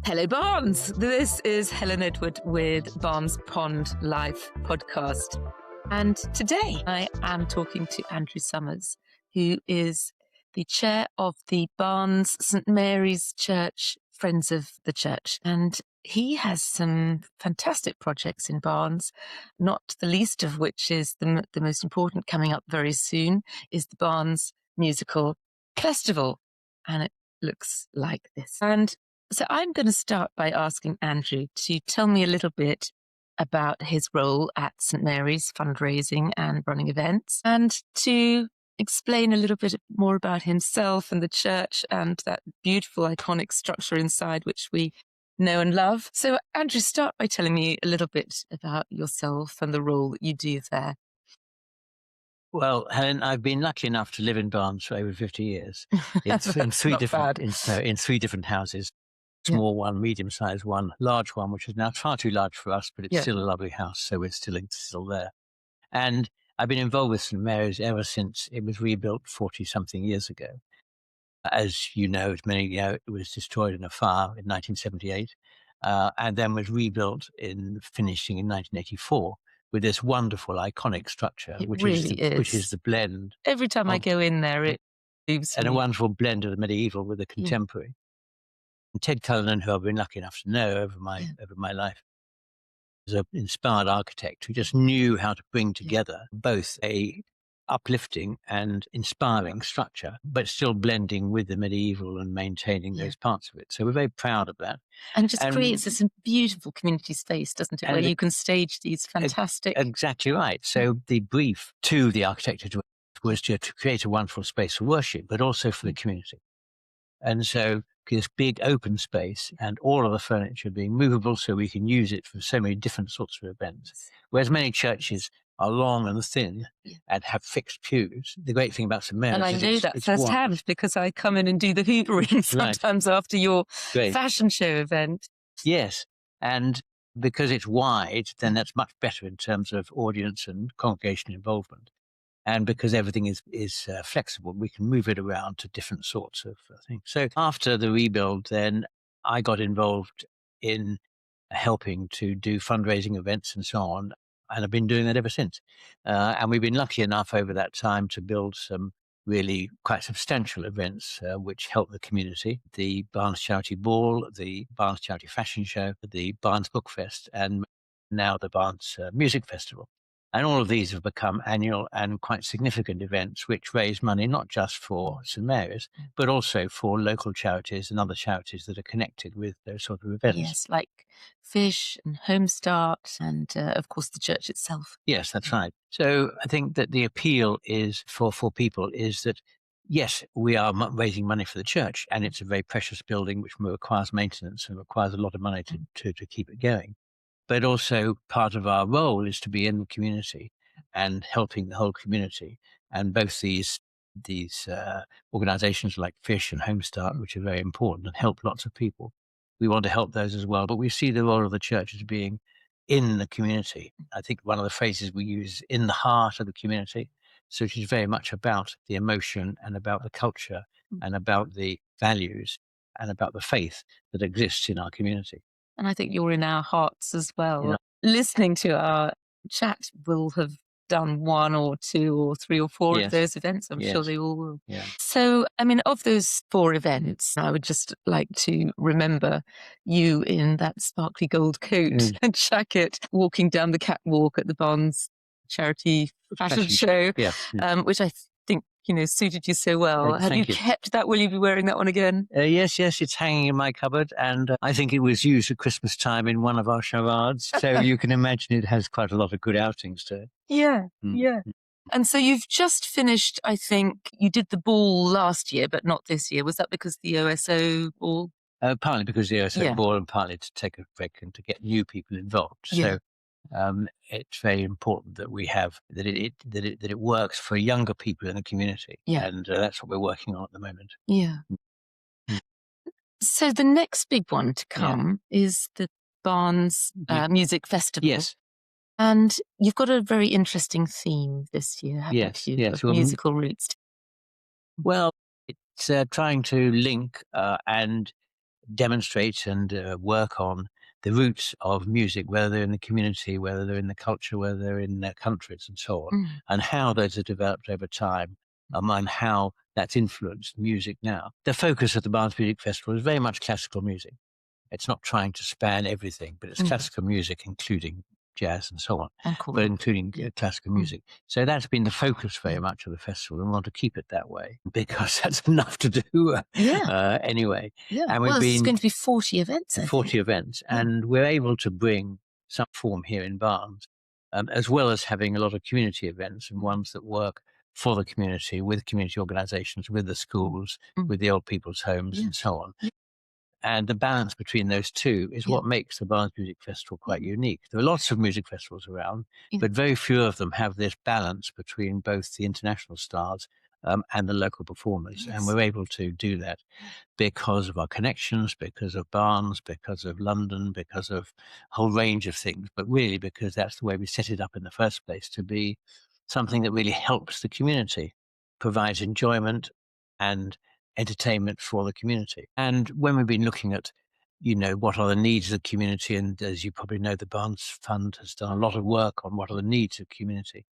Hello, Barnes. This is Helen Edward with Barnes Pond Live podcast. And today I am talking to Andrew Summers, who is the chair of the Barnes St Mary's Church Friends of the Church. And he has some fantastic projects in Barnes, not the least of which is the most important coming up very soon, is the Barnes Musical Festival. And it looks like this. And so I'm going to start by asking Andrew to tell me a little bit about his role at St Mary's fundraising and running events, and to explain a little bit more about himself and the church and that beautiful iconic structure inside which we know and love. So Andrew, start by telling me a little bit about yourself and the role that you do there. Well, Helen, I've been lucky enough to live in Barnes for over 50 years in three different houses. Small one, medium-sized one, large one, which is now far too large for us, but it's still a lovely house, so we're still there. And I've been involved with St Mary's ever since it was rebuilt 40-something years ago. As you know, as many know, it was destroyed in a fire in 1978, and then was rebuilt finishing in 1984 with this wonderful, iconic structure, which is the blend. Every time I go in there, it moves and me. a wonderful blend of the medieval with the contemporary. And Ted Cullinan, who I've been lucky enough to know over my life, is an inspired architect who just knew how to bring together both a uplifting and inspiring structure, but still blending with the medieval and maintaining those parts of it. So we're very proud of that. And just creates this beautiful community space, doesn't it, where you can stage these fantastic... Exactly right. So the brief to the architect was to create a wonderful space for worship, but also for the community. And so this big open space and all of the furniture being movable so we can use it for so many different sorts of events. Whereas many churches are long and thin and have fixed pews. The great thing about St Mary's and I know that firsthand because I come in and do the hoovering sometimes after your fashion show event. Yes. And because it's wide, then that's much better in terms of audience and congregation involvement. And because everything is flexible, we can move it around to different sorts of things. So after the rebuild, then I got involved in helping to do fundraising events and so on. And I've been doing that ever since. And we've been lucky enough over that time to build some really quite substantial events which help the community. The Barnes Charity Ball, the Barnes Charity Fashion Show, the Barnes Book Fest, and now the Barnes Music Festival. And all of these have become annual and quite significant events which raise money not just for St Mary's, but also for local charities and other charities that are connected with those sort of events. Yes, like Fish and Home Start and, of course, the church itself. Yes, that's right. So I think that the appeal is for people is that, yes, we are raising money for the church, and it's a very precious building which requires maintenance and requires a lot of money to keep it going. But also part of our role is to be in the community and helping the whole community. And both these organizations like Fish and Home Start, which are very important and help lots of people, we want to help those as well. But we see the role of the church as being in the community. I think one of the phrases we use is in the heart of the community. So it is very much about the emotion and about the culture and about the values and about the faith that exists in our community. And I think you're in our hearts as well. Yeah. Listening to our chat will have done 1 or 2 or 3 or 4 of those events. I'm sure they all will. Yeah. So, I mean, of those 4 events, I would just like to remember you in that sparkly gold coat and jacket, walking down the catwalk at the Barnes Charity Fashion Show, which I think, suited you so well. Have you kept that? Will you be wearing that one again? Yes, it's hanging in my cupboard, and I think it was used at Christmas time in one of our charades, so you can imagine it has quite a lot of good outings to it. Yeah. And so you've just finished, I think, you did the ball last year, but not this year. Was that because the OSO ball? Partly because the OSO ball and partly to take a break and to get new people involved. So it's very important that we have that it works for younger people in the community, and that's what we're working on at the moment. So the next big one to come is the Barnes Music Festival. Yes, and you've got a very interesting theme this year, haven't you? Yes, musical roots. Well, it's trying to link and demonstrate and work on the roots of music, whether they're in the community, whether they're in the culture, whether they're in their countries and so on, and how those are developed over time, and how that's influenced music now. The focus of the Barnes Music Festival is very much classical music. It's not trying to span everything, but it's classical music, including jazz and so on, but including classical music. So that's been the focus very much of the festival, and we want to keep it that way because that's enough to do anyway. Yeah. And Well, it's going to be 40 events. 40 events, and we're able to bring some form here in Barnes, as well as having a lot of community events and ones that work for the community, with community organisations, with the schools, with the old people's homes and so on. And the balance between those two is what makes the Barnes Music Festival quite unique. There are lots of music festivals around, but very few of them have this balance between both the international stars and the local performers. And we're able to do that because of our connections, because of Barnes, because of London, because of a whole range of things, but really because that's the way we set it up in the first place, to be something that really helps the community, provides enjoyment and entertainment for the community. And when we've been looking at, what are the needs of the community, and as you probably know, the Barnes Fund has done a lot of work on what are the needs of the community,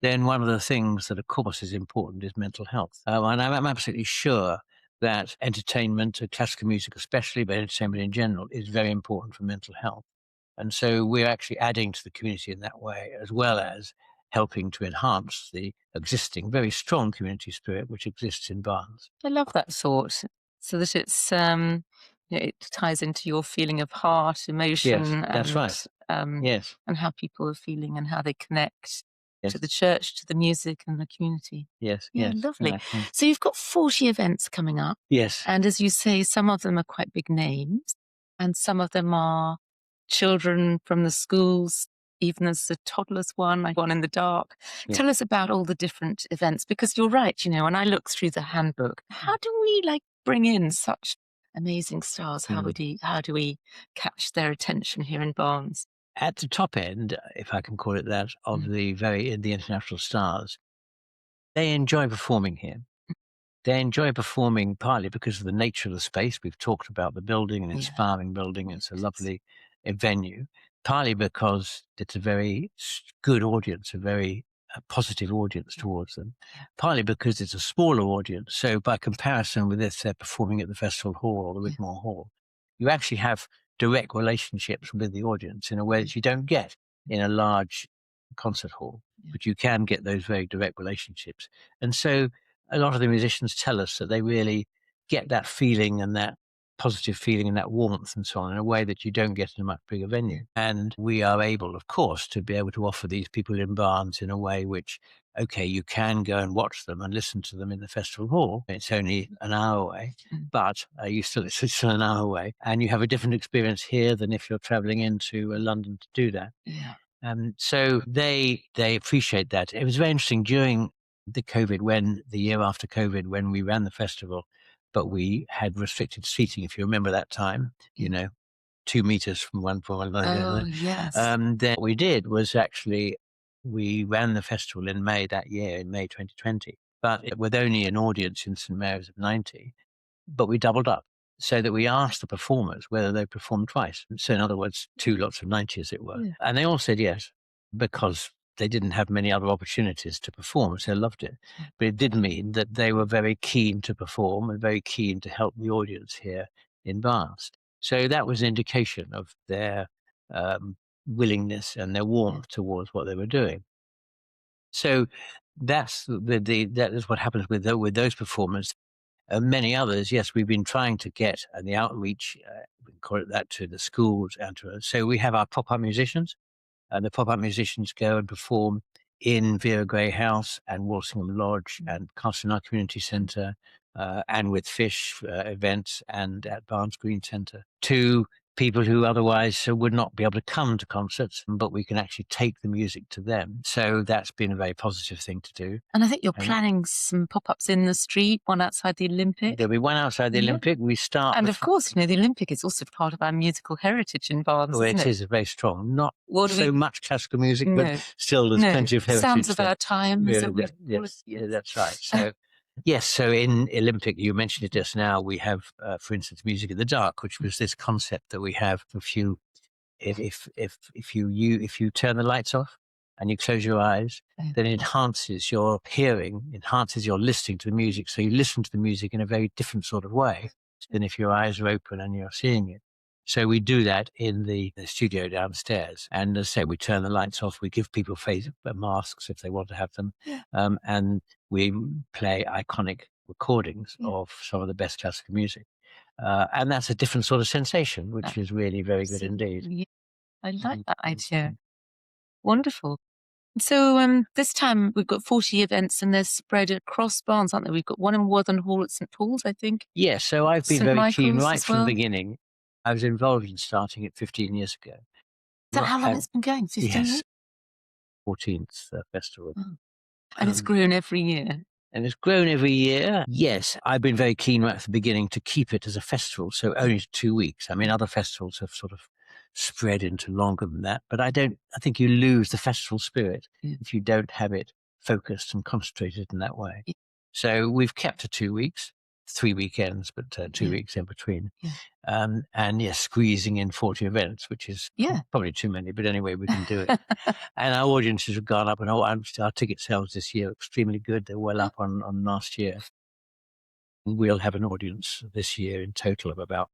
then one of the things that, of course, is important is mental health. And I'm absolutely sure that entertainment, classical music especially, but entertainment in general, is very important for mental health. And so we're actually adding to the community in that way, as well as helping to enhance the existing very strong community spirit which exists in Barnes. I love that thought, so that it's it ties into your feeling of heart, emotion, Yes, that's right. Yes, and how people are feeling and how they connect to the church, to the music and the community. yes, Yeah, yes. lovely. Yeah. So you've got 40 events coming up, Yes, and as you say, some of them are quite big names, and some of them are children from the schools. Even as the toddlers one in the dark. Yeah. Tell us about all the different events, because you're right, when I look through the handbook, how do we bring in such amazing stars? How do we catch their attention here in Barnes? At the top end, if I can call it that, of the international stars, they enjoy performing here. They enjoy performing partly because of the nature of the space. We've talked about the building, an inspiring building. It's a lovely venue. Partly because it's a very good audience, a very positive audience towards them. Partly because it's a smaller audience. So by comparison with this, they're performing at the Festival Hall or the Wigmore Hall. You actually have direct relationships with the audience in a way that you don't get in a large concert hall, but you can get those very direct relationships. And so a lot of the musicians tell us that they really get that feeling and that positive feeling and that warmth and so on in a way that you don't get in a much bigger venue. And we are able, of course, to be able to offer these people in Barnes in a way which, okay, you can go and watch them and listen to them in the Festival Hall. It's only an hour away, but it's still an hour away. And you have a different experience here than if you're traveling into London to do that. Yeah. So they appreciate that. It was very interesting during the year after COVID, when we ran the festival, but we had restricted seating, if you remember that time, 2 meters from one another. Oh, yes. Then what we did was actually, we ran the festival in May that year, in May 2020, but with only an audience in St Mary's of 90, but we doubled up so that we asked the performers whether they performed twice. So in other words, 2 lots of 90, as it were. Yeah. And they all said yes, because they didn't have many other opportunities to perform, so they loved it. But it did mean that they were very keen to perform and very keen to help the audience here in Barnes. So that was an indication of their willingness and their warmth towards what they were doing. So that is what happens with those performers. Many others, yes, we've been trying to get the outreach, we can call it that, to the schools and so we have our pop-up musicians. And the pop-up musicians go and perform in Vera Gray House and Walsingham Lodge and Castleknock Community Centre and with Fish events and at Barnes Green Centre, to people who otherwise would not be able to come to concerts, but we can actually take the music to them. So that's been a very positive thing to do. And I think you're planning some pop-ups in the street, one outside the Olympic. There'll be one outside the Olympic. We start... And of course, the Olympic is also part of our musical heritage in Barnes, isn't it? It is very strong. Not much classical music, but still there's plenty of heritage. Sounds of our time. Yeah, that's right. So Yes, so in Olympic, you mentioned it just now, we have, for instance, Music in the Dark, which was this concept that we have. If you turn the lights off and you close your eyes, then it enhances your hearing, enhances your listening to the music. So you listen to the music in a very different sort of way than if your eyes are open and you're seeing it. So we do that in the studio downstairs. And as I say, we turn the lights off. We give people face masks if they want to have them. And we play iconic recordings of some of the best classical music. And that's a different sort of sensation, which is really very good indeed. Yeah, I like that idea. Wonderful. So this time we've got 40 events and they're spread across Barnes, aren't they? We've got one in Worthing Hall at St Paul's, I think. Yes, so I've been St. very keen Michael's right as from the well. beginning. I was involved in starting it 15 years ago. Is that how long it's been going? 15 Yes, years? 14th festival. And it's grown every year. And it's grown every year. Yes, I've been very keen right from the beginning to keep it as a festival, so only 2 weeks. I mean, other festivals have sort of spread into longer than that, but I think you lose the festival spirit if you don't have it focused and concentrated in that way. So we've kept to 2 weeks, 3 weekends, but 2 weeks in between. And yes, squeezing in 40 events, which is probably too many, but anyway, we can do it. And our audiences have gone up, and our ticket sales this year are extremely good. They're well up on last year. We'll have an audience this year in total of about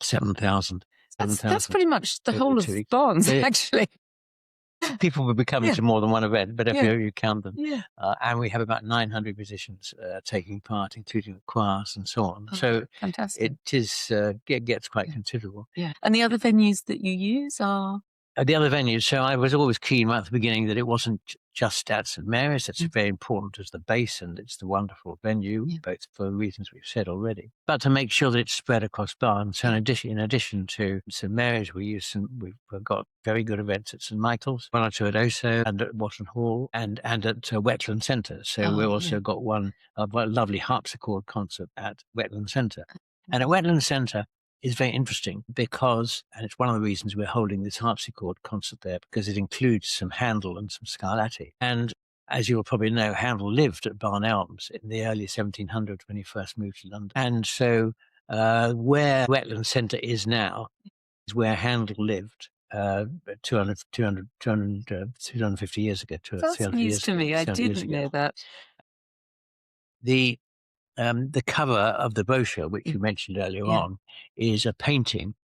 7,000. That's pretty much the whole of Barnes, actually. People will be coming to more than one event, but if you count them. And we have about 900 musicians taking part, including the choirs and so on. So fantastic. It gets quite considerable. And the other venues that you use are? The other venues. So I was always keen right at the beginning that it wasn't just at St Mary's. It's very important as the base, and it's the wonderful venue, both for reasons we've said already, but to make sure that it's spread across Barnes. So in addition to St Mary's, we've got very good events at St Michael's, one or two at Oso and at Worthing Hall, and at Wetland Centre. So we've also got a lovely harpsichord concert at Wetland Centre. And at Wetland Centre is very interesting because, and it's one of the reasons we're holding this harpsichord concert there, because it includes some Handel and some Scarlatti. And as you'll probably know, Handel lived at Barn Elms in the early 1700s when he first moved to London. And so where Wetland Centre is now is where Handel lived 250 years ago. That's news to me. I didn't know that. The cover of the brochure, which you mentioned earlier on, is a painting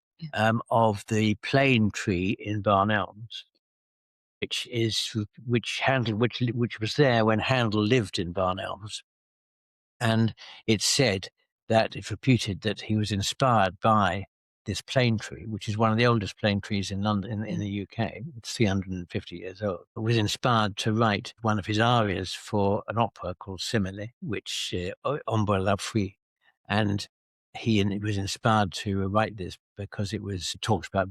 of the plane tree in Barn Elms, which was there when Handel lived in Barn Elms, and it's reputed that he was inspired by this plane tree, which is one of the oldest plane trees in London, in the UK. It's 350 years old. It was inspired to write one of his arias for an opera called Simile, which Ombre la Pluie. And he was inspired to write this because it talks about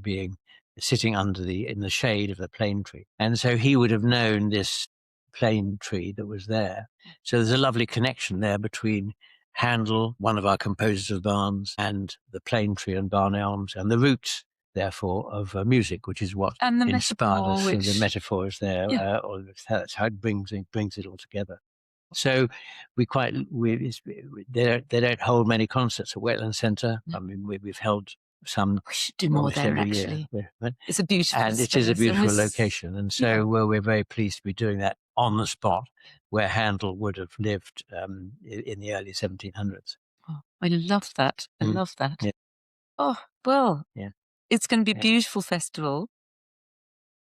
sitting in the shade of the plane tree. And so he would have known this plane tree that was there. So there's a lovely connection there between Handel, one of our composers of Barnes, and the plane tree and Barn Elms, and the roots, therefore, of music, which is what inspired us. And the metaphor is there. That's how it brings it all together. So they don't hold many concerts at Wetland Centre. I mean, we've held some. We should do more there, actually. It's a beautiful and it is a beautiful location. And so we're very pleased to be doing that on the spot where Handel would have lived in the early 1700s. Oh, I love that. I love that. Yeah. Oh, well, it's going to be a beautiful festival.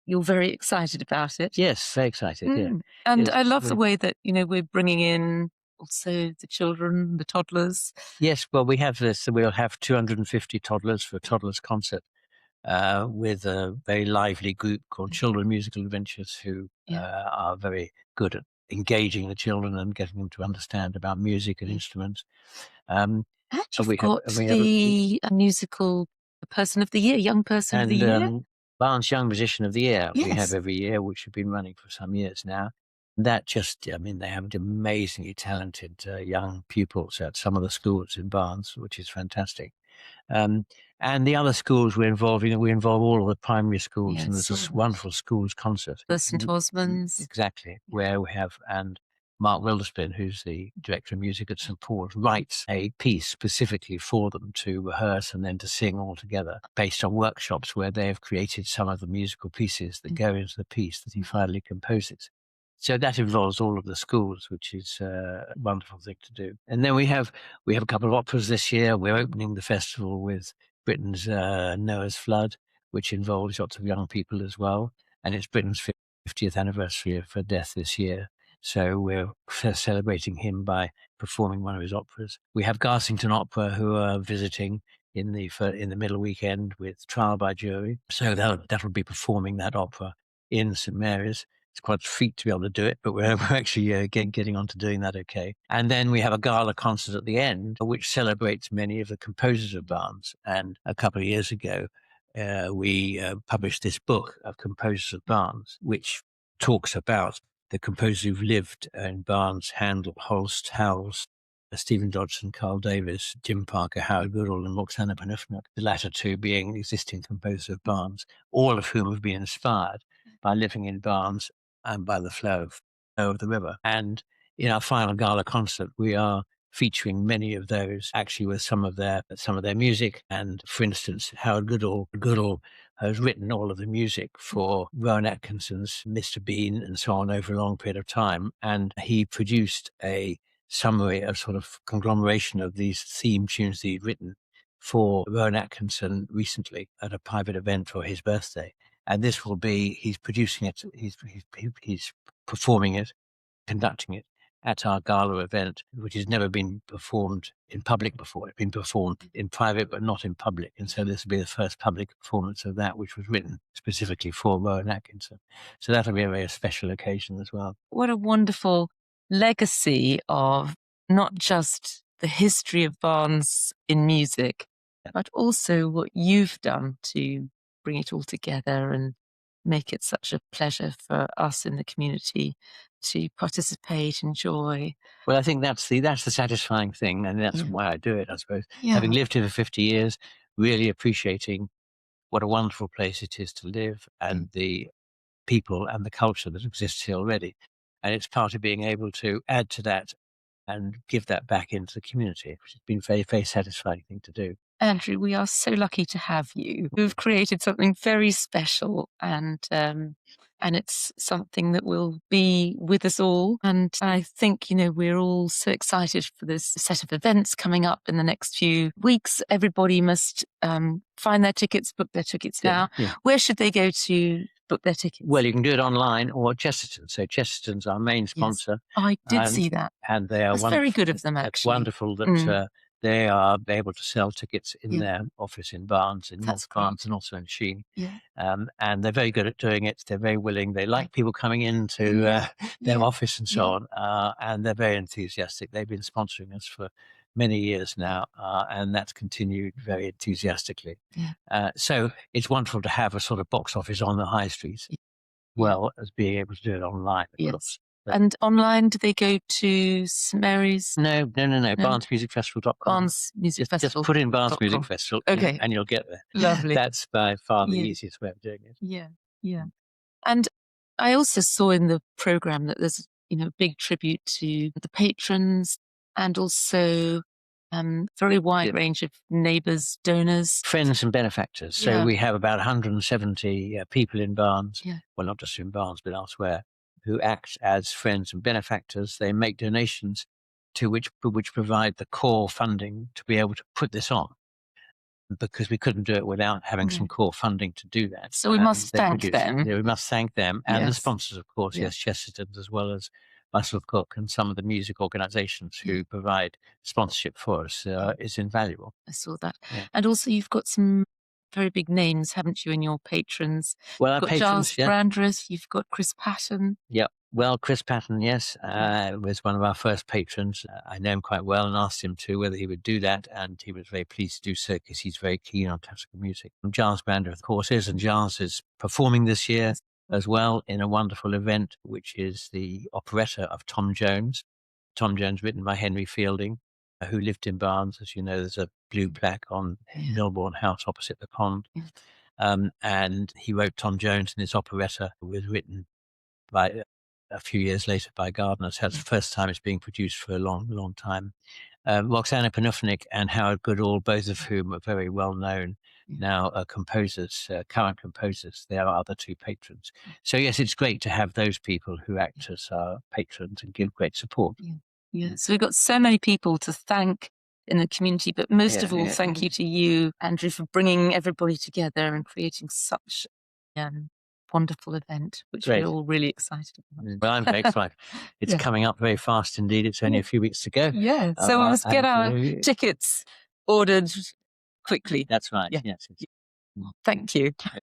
You're very excited about it. Yes, very excited, And I love the way that, we're bringing in also the children, the toddlers. Yes, well, we have this. We'll have 250 toddlers for a toddlers concert with a very lively group called Children Musical Adventures, who are very good at engaging the children and getting them to understand about music and instruments. And you've got the musical Person of the Year, Young Person of the Year. Barnes Young Musician of the Year we have every year, which have been running for some years now. That they have amazingly talented young pupils at some of the schools in Barnes, which is fantastic. And the other schools we involve all of the primary schools, and there's this wonderful schools concert. The St Osmond's. Exactly, where we have, and Mark Wilderspin, who's the director of music at St Paul's, writes a piece specifically for them to rehearse and then to sing all together based on workshops where they have created some of the musical pieces that go into the piece that he finally composes. So that involves all of the schools, which is a wonderful thing to do. And then we have a couple of operas this year. We're opening the festival with Britain's Noah's Flood, which involves lots of young people as well. And it's Britain's 50th anniversary of her death this year. So we're celebrating him by performing one of his operas. We have Garsington Opera, who are visiting in the middle weekend with Trial by Jury. So that'll be performing that opera in St Mary's. It's quite a feat to be able to do it, but we're actually getting on to doing that okay. And then we have a gala concert at the end, which celebrates many of the composers of Barnes. And a couple of years ago, we published this book of composers of Barnes, which talks about the composers who've lived in Barnes: Handel, Holst, Howells, Stephen Dodgson, Carl Davis, Jim Parker, Howard Goodall, and Roxana Panufnak, the latter two being existing composers of Barnes, all of whom have been inspired by living in Barnes and by the flow of the river. And in our final gala concert, we are featuring many of those, actually with some of their music. And for instance, Howard Goodall has written all of the music for Rowan Atkinson's Mr. Bean and so on over a long period of time. And he produced a summary, a sort of conglomeration of these theme tunes that he'd written for Rowan Atkinson recently at a private event for his birthday. And this will be, he's producing it, he's performing it, conducting it at our gala event, which has never been performed in public before. It's been performed in private, but not in public. And so this will be the first public performance of that, which was written specifically for Rowan Atkinson. So that'll be a very special occasion as well. What a wonderful legacy of not just the history of Barnes in music, but also what you've done to bring it all together and make it such a pleasure for us in the community to participate, enjoy. Well, I think that's the satisfying thing, and that's why I do it, I suppose. Yeah. Having lived here for 50 years, really appreciating what a wonderful place it is to live and the people and the culture that exists here already. And it's part of being able to add to that and give that back into the community, which has been a very, very satisfying thing to do. Andrew, we are so lucky to have you. You've created something very special, and it's something that will be with us all. And I think, we're all so excited for this set of events coming up in the next few weeks. Everybody must find their tickets, book their tickets now. Yeah. Where should they go to book their tickets? Well, you can do it online or Chesterton. So Chesterton's our main sponsor. Yes. I did see that. And they are very good of them, actually. It's wonderful that they are able to sell tickets in their office in Barnes, in North Barnes, and also in Sheen. Yeah. And they're very good at doing it. They're very willing. They like people coming into their office and so on. And they're very enthusiastic. They've been sponsoring us for many years now, and that's continued very enthusiastically. Yeah. So it's wonderful to have a sort of box office on the high streets, well as being able to do it online. Yes. And online, do they go to St Mary's? No. BarnesMusicFestival.com. Barnes Music Festival. Just put in Barnes Music Festival, okay, and you'll get there. Lovely. That's by far the easiest way of doing it. Yeah. And I also saw in the program that there's a big tribute to the patrons and also very wide range of neighbours, donors, friends, and benefactors. So we have about 170 people in Barnes. Well, not just in Barnes, but elsewhere, who act as friends and benefactors. They make donations to which provide the core funding to be able to put this on, because we couldn't do it without having some core funding to do that. So we must thank them. We must thank them and the sponsors, of course. Yes, Chesterton's, as well as Muscle of Cook and some of the music organisations who provide sponsorship for us is invaluable. I saw that. And also you've got some very big names, haven't you, in your patrons? Well, you've got patrons, Giles Brandreth, you've got Chris Patton. Yep. Well, Chris Patton, yes, was one of our first patrons. I know him quite well and asked him whether he would do that, and he was very pleased to do so because he's very keen on classical music. And Giles Brandreth, of course, and Giles is performing this year as well in a wonderful event, which is the operetta of Tom Jones. Tom Jones, written by Henry Fielding, who lived in Barnes. As you know, there's a blue plaque on Milbourne House opposite the pond. And he wrote Tom Jones, and this operetta was written by a few years later by Gardeners. That's the first time it's being produced for a long, long time. Roxana Panufnik and Howard Goodall, both of whom are very well known now, composers, current composers. They are our other two patrons. So yes, it's great to have those people who act as our patrons and give great support. Yeah. So we've got so many people to thank in the community, but most of all, thank you to you, Andrew, for bringing everybody together and creating such a wonderful event, which Great. we're all really excited about. Well, I'm very excited. It's coming up very fast indeed. It's only a few weeks to go. Yeah. So we must get our tickets ordered quickly. That's right. Yeah. Yes. Thank you.